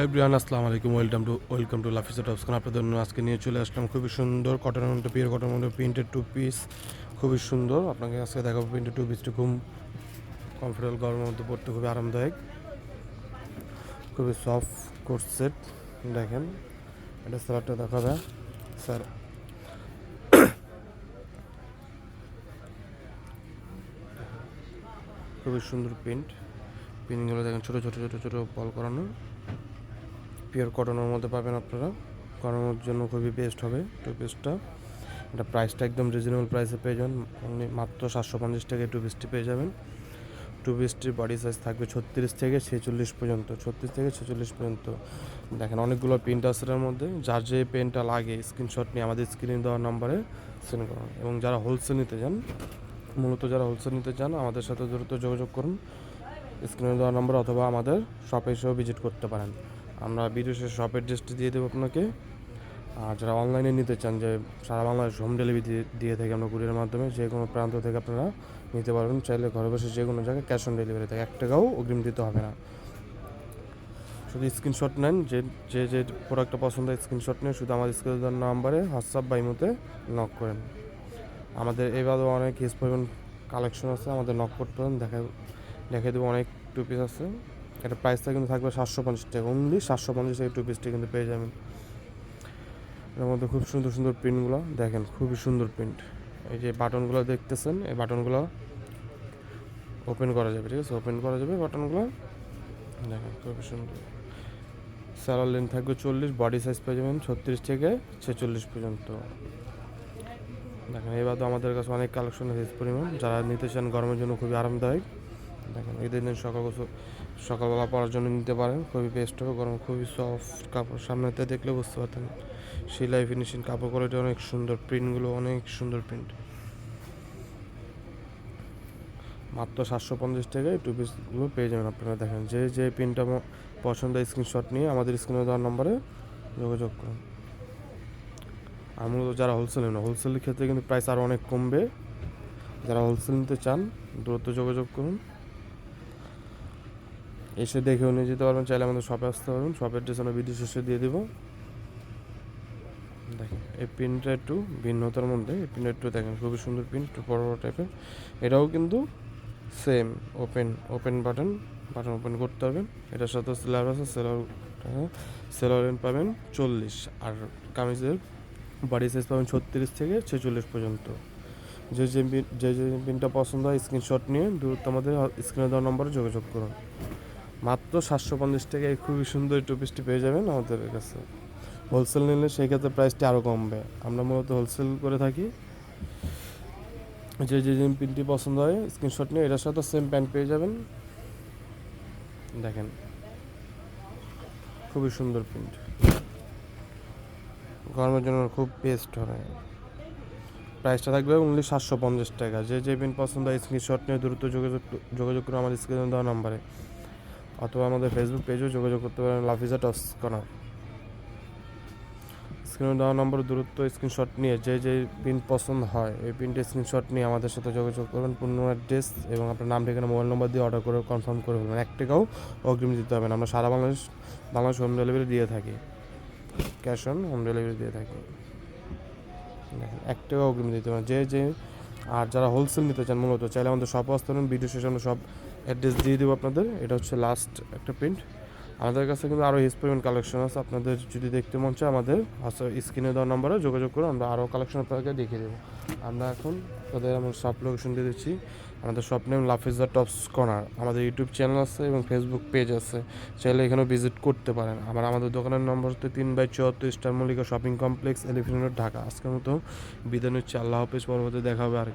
Everyone আসসালামু আলাইকুম, welcome to লাফিসা tops. আপনাদের জন্য আজকে নিয়ে চলে আসলাম খুবই সুন্দর কটনের মধ্যে, পিওর কটনের মধ্যে প্রিন্টেড টু পিস। খুবই সুন্দর, আপনাকে আজকে দেখাবো প্রিন্টেড টু পিসটি খুব কমফোর্টেবল, গরমের মধ্যে পড়তে খুবই আরামদায়ক, খুবই সফট কোট সেট। দেখেন এটা স্যারটা দেখা যায় স্যার, খুবই সুন্দর প্রিন্টগুলো দেখেন, ছোটো ছোটো ছোটো ছোটো বল করানো, পিওর কটনের মধ্যে পাবেন আপনারা। গরমের জন্য খুবই বেস্ট হবে টু পিসটা। এটা প্রাইসটা একদম রিজনেবল প্রাইসে পেয়ে যাবেন, মাত্র 750 টাকায় টু পিসটি পেয়ে যাবেন। টু পিসটির বডি সাইজ থাকবে 36 থেকে 46 পর্যন্ত, 36 থেকে 46 পর্যন্ত। দেখেন অনেকগুলো প্রিন্ট আছে এর মধ্যে, যার যে পেনটা লাগে স্ক্রিনশট নিয়ে আমাদের স্ক্রিনে দেওয়া নাম্বারে সেন্ড করুন। এবং যারা হোলসেল নিতে চান, মূলত যারা হোলসেল নিতে চান আমাদের সাথে দ্রুত যোগাযোগ করুন স্ক্রিনে দেওয়া নাম্বার, অথবা আমাদের শপে এসেও ভিজিট করতে পারেন। আমরা ভিডিও শেষে শপ অ্যাড্রেসটি দিয়ে দেবো আপনাকে। আর যারা অনলাইনে নিতে চান, যে সারা বাংলাদেশ হোম ডেলিভারি দিয়ে থাকি আমরা কুরিয়ারের মাধ্যমে, যে কোনো প্রান্ত থেকে আপনারা নিতে পারবেন। চাইলে ঘরে বসে যে কোনো জায়গায় ক্যাশ অন ডেলিভারি থাকে, 1 টাকাও অগ্রিম দিতে হবে না। শুধু স্ক্রিনশট নেন, যে যে যে প্রোডাক্টটা পছন্দ হয় স্ক্রিনশট নিয়ে শুধু আমাদের স্ক্রিনে দেওয়ার নাম্বারে হোয়াটসঅ্যাপ বা ইমোতে নক করেন। আমাদের এবারেও অনেক হিউজ পরিমাণ কালেকশন আছে, আমাদের নক করতে পারেন, দেখে দেবো অনেক টু পিস আছে। এটা প্রাইসটা কিন্তু থাকবে 750 টাকা, অনলি 750 টাকা টু পিসটি কিন্তু পেয়ে যাবেন। এর মধ্যে খুব সুন্দর সুন্দর প্রিন্টগুলো দেখেন, খুবই সুন্দর প্রিন্ট। এই যে বাটনগুলো দেখতেছেন, এই বাটনগুলো ওপেন করা যাবে, ঠিক আছে, ওপেন করা যাবে বাটনগুলো। দেখেন খুবই সুন্দর। স্যালার লেন্থ থাকবে 40, বডি সাইজ পেয়ে যাবেন 36 থেকে 46 পর্যন্ত। দেখেন এবার তো আমাদের কাছে অনেক কালেকশন আছে পরিমাণ, যারা নিতে চান গরমের জন্য খুবই আরামদায়ক। দেখেন ঈদের দিন সকালবেলা পরার জন্য নিতে পারেন, খুবই বেস্ট হবে। গরম খুবই সফট কাপড়, সামনেতে দেখলে বুঝতে পারতেন। সেলাই ফিনিশিং কাপড় কোয়ালিটি অনেক সুন্দর, প্রিন্টগুলো অনেক সুন্দর প্রিন্ট। মাত্র 750 টাকায় টু পিসগুলো পেয়ে যাবেন আপনারা। দেখেন যে যে প্রিন্টটা পছন্দ স্ক্রিনশট নিয়ে আমাদের স্ক্রিনে দেওয়ার নম্বরে যোগাযোগ করুন। আমরা যারা হোলসেলের ক্ষেত্রে কিন্তু প্রাইস আরও অনেক কমবে। যারা হোলসেল নিতে চান দ্রুত যোগাযোগ করুন, এসে দেখেও নিয়ে যেতে পারবেন। চাইলে আমাদের শপে আসতে পারবেন, শপের ড্রেস আমরা ভিডিও শেষে দিয়ে দেবো। দেখেন এই প্রিন্টটা একটু ভিন্নতার মধ্যে, এই প্রিন্টটা একটু দেখেন খুবই সুন্দর প্রিন্ট, একটু বড় বড় টাইপের। এটাও কিন্তু সেম ওপেন বাটন ওপেন করতে পারবেন। এটার সাথে সেলার আছে, সেলার পাবেন 40, আর কামিজের বডি সাইজ পাবেন 36 থেকে 46 পর্যন্ত। যে পিনটা পছন্দ হয় স্ক্রিনশট নিয়ে দ্রুত আমাদের স্ক্রিনে দেওয়া নম্বরে যোগাযোগ করুন। মাত্র 750 টাকায় খুবই সুন্দর টু পিসটি পেয়ে যাবেন আমাদের কাছে। হোলসেল নিলে সেই ক্ষেত্রে প্রাইসটি আরও কমবে। আমরা মূলত হোলসেল করে থাকি। যে পিনটি পছন্দ হয় স্ক্রিনশট নিয়ে এটার সাথে সেম প্যান্ট পেয়ে যাবেন। দেখেন খুবই সুন্দর প্রিন্ট, গরমের জন্য খুব বেস্ট হবে। প্রাইসটা থাকবে অনলি 750 টাকা। যে প্রিন্ট পছন্দ হয় স্ক্রিনশট নিয়ে দ্রুত যোগাযোগ করুন আমাদের স্ক্রিনে দেওয়া নাম্বারে, অথবা আমাদের ফেসবুক পেজেও যোগাযোগ করতে পারেন লাফিজা টপস কর্নার। স্ক্রিনে দেওয়া নম্বর দ্রুত স্ক্রিনশট নিয়ে যে প্রিন্ট পছন্দ হয় এই প্রিন্টের স্ক্রিনশট নিয়ে আমাদের সাথে যোগাযোগ করবেন। পূর্ণ অ্যাড্রেস এবং আপনার নাম, ঠিকানা, মোবাইল নম্বর দিয়ে অর্ডার করে কনফার্ম করে ফেলবেন। 1 টাকাও অগ্রিম দিতে হবে না। আমরা সারা বাংলাদেশ হোম ডেলিভারি দিয়ে থাকি, ক্যাশ অন হোম ডেলিভারি দিয়ে থাকি। দেখেন 1 টাকাও অগ্রিম দিতে হবে যে আর যারা হোলসেল নিতে চান মূলত চাইলে আমাদের শপে আসতে পারেন। ভিডিও শেষে আমরা সব অ্যাড্রেস দিয়ে দেবো আপনাদের। এটা হচ্ছে লাস্ট একটা প্রিন্ট। আমাদের কাছে কিন্তু আরও হিউজ পরিমাণ কালেকশন আছে, আপনাদের যদি দেখতে মন চায় আমাদের স্ক্রিনে দেওয়া নম্বরে যোগাযোগ করে আমরা আরও কালেকশন আপনাদেরকে দেখিয়ে দেবো। আমরা এখন তাদের আমরা শপ লোকেশন দিয়ে দিচ্ছি। আমাদের shop name Lafiza tops corner. আমাদের ইউটিউব চ্যানেল আছে এবং ফেসবুক পেজ আছে, চাইলে এখানেও ভিজিট করতে পারেন। আমাদের দোকানের নম্বর হচ্ছে 3/74 star Mallika shopping complex, elephant road, Dhaka. আজকের মতো বিদায় নিচ্ছি, আল্লাহ হাফেজ। পরবর্তী দেখা হবে আর